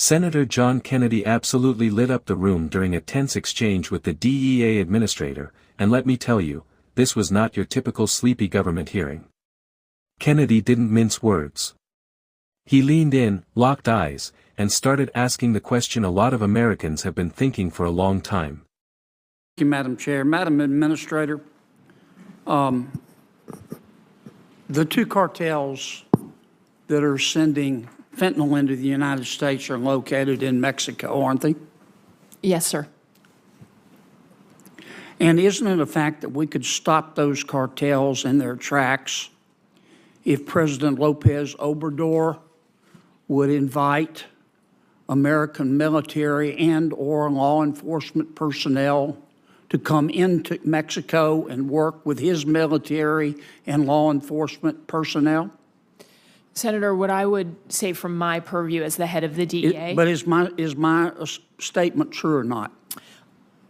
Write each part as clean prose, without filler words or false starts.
Senator John Kennedy absolutely lit up the room during a tense exchange with the DEA administrator, and let me tell you, this was not your typical sleepy government hearing. Kennedy didn't mince words. He leaned in, locked eyes, and started asking the question a lot of Americans have been thinking for a long time. Thank you, Madam Chair. Madam Administrator, the two cartels that are sending fentanyl into the United States are located in Mexico, aren't they? Yes, sir. And isn't it a fact that we could stop those cartels in their tracks if President Lopez Obrador would invite American military and or law enforcement personnel to come into Mexico and work with his military and law enforcement personnel? Senator, what I would say from my purview as the head of the DEA... But is my statement true or not?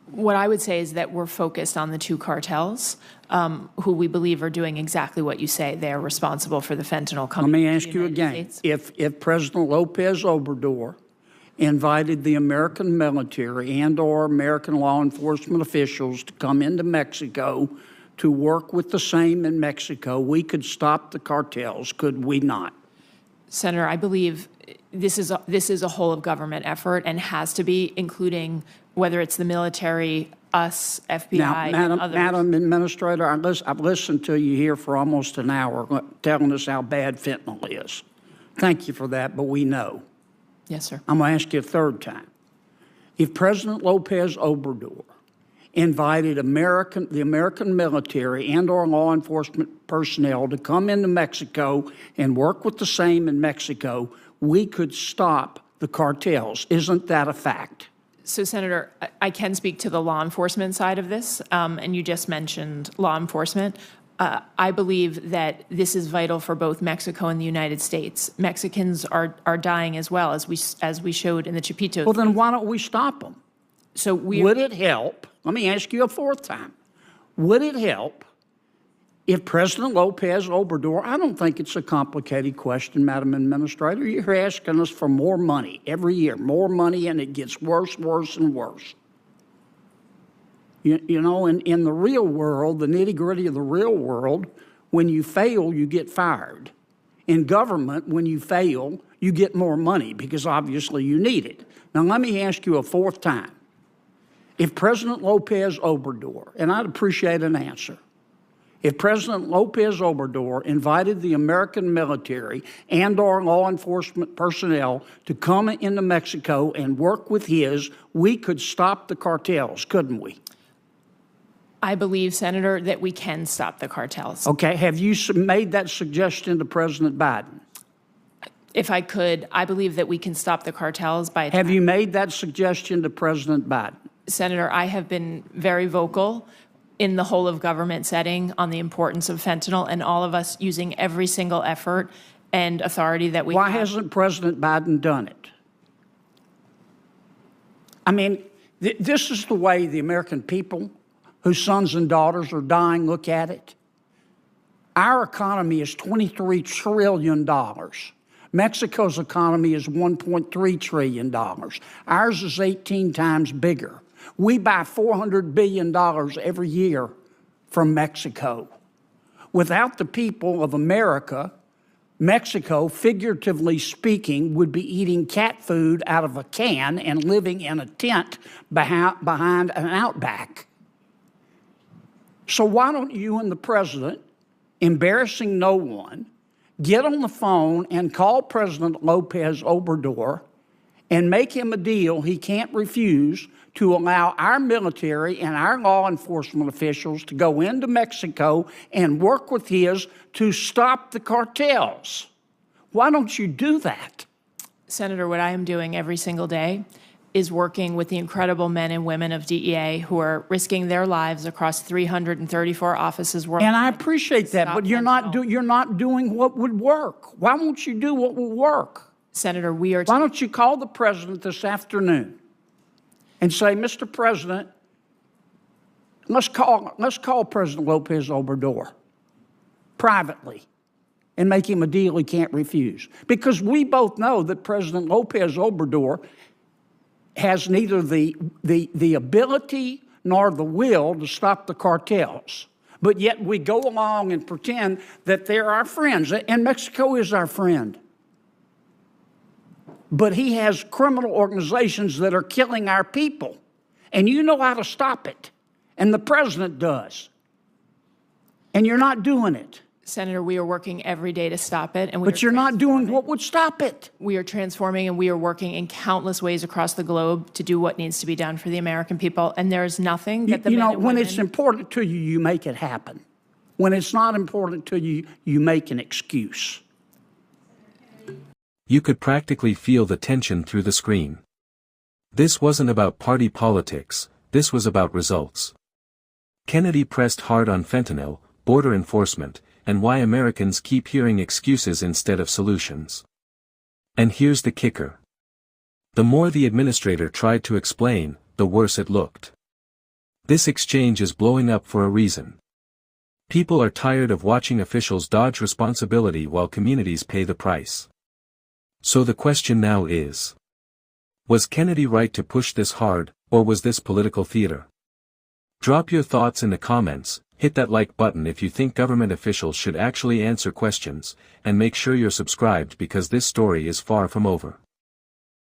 What I would say is that we're focused on the two cartels, who we believe are doing exactly what you say. They are responsible for the fentanyl coming. Let me ask you again. If President Lopez Obrador invited the American military and or American law enforcement officials to come into Mexico to work with the same in Mexico, we could stop the cartels, could we not? Senator, I believe this is a whole of government effort and has to be, including whether it's the military, us, FBI, now, and others. Madam Administrator, I've listened to you here for almost an hour telling us how bad fentanyl is. Thank you for that, but we know. Yes, sir. I'm going to ask you a third time. If President Lopez Obrador invited the American military and or law enforcement personnel to come into Mexico and work with the same in Mexico, we could stop the cartels. Isn't that a fact? So, Senator, I can speak to the law enforcement side of this, and you just mentioned law enforcement. I believe that this is vital for both Mexico and the United States. Mexicans are dying as well, as we showed in the Chapitos. Well, then why don't we stop them? So would it help? Let me ask you a fourth time. Would it help if President Lopez Obrador, I don't think it's a complicated question, Madam Administrator. You're asking us for more money every year, more money, and it gets worse, worse, and worse. You know, in the real world, the nitty-gritty of the real world, when you fail, you get fired. In government, when you fail, you get more money because obviously you need it. Now, let me ask you a fourth time. If President Lopez Obrador, and I'd appreciate an answer, if President Lopez Obrador invited the American military and or law enforcement personnel to come into Mexico and work with his, we could stop the cartels, couldn't we? I believe, Senator, that we can stop the cartels. Okay. Have you made that suggestion to President Biden? If I could, I believe that we can stop the cartels by... Have you made that suggestion to President Biden? Senator, I have been very vocal in the whole of government setting on the importance of fentanyl and all of us using every single effort and authority that we have. Why hasn't President Biden done it? I mean, this is the way the American people whose sons and daughters are dying look at it. Our economy is $23 trillion. Mexico's economy is $1.3 trillion. Ours is 18 times bigger. We buy $400 billion every year from Mexico. Without the people of America, Mexico, figuratively speaking, would be eating cat food out of a can and living in a tent behind an outback. So why don't you and the president, embarrassing no one, get on the phone and call President Lopez Obrador and make him a deal he can't refuse to allow our military and our law enforcement officials to go into Mexico and work with his to stop the cartels? Why don't you do that? Senator, what I am doing every single day is working with the incredible men and women of DEA who are risking their lives across 334 offices worldwide. And I appreciate that, but you're not doing what would work. Why won't you do what will work? Senator, we are... Why don't you call the president this afternoon and say, Mr. President, let's call President Lopez Obrador privately and make him a deal he can't refuse. Because we both know that President Lopez Obrador has neither the ability nor the will to stop the cartels. But yet we go along and pretend that they're our friends, and Mexico is our friend. But he has criminal organizations that are killing our people, and you know how to stop it, and the president does. And you're not doing it. Senator, we are working every day to stop it. But you're not doing what would stop it. We are transforming, and we are working in countless ways across the globe to do what needs to be done for the American people. And there is nothing that the men and when women... it's important to you, you make it happen. When it's not important to you, you make an excuse. You could practically feel the tension through the screen. This wasn't about party politics, this was about results. Kennedy pressed hard on fentanyl, border enforcement, and why Americans keep hearing excuses instead of solutions. And here's the kicker. The more the administrator tried to explain, the worse it looked. This exchange is blowing up for a reason. People are tired of watching officials dodge responsibility while communities pay the price. So the question now is: was Kennedy right to push this hard, or was this political theater? Drop your thoughts in the comments, hit that like button if you think government officials should actually answer questions, and make sure you're subscribed because this story is far from over.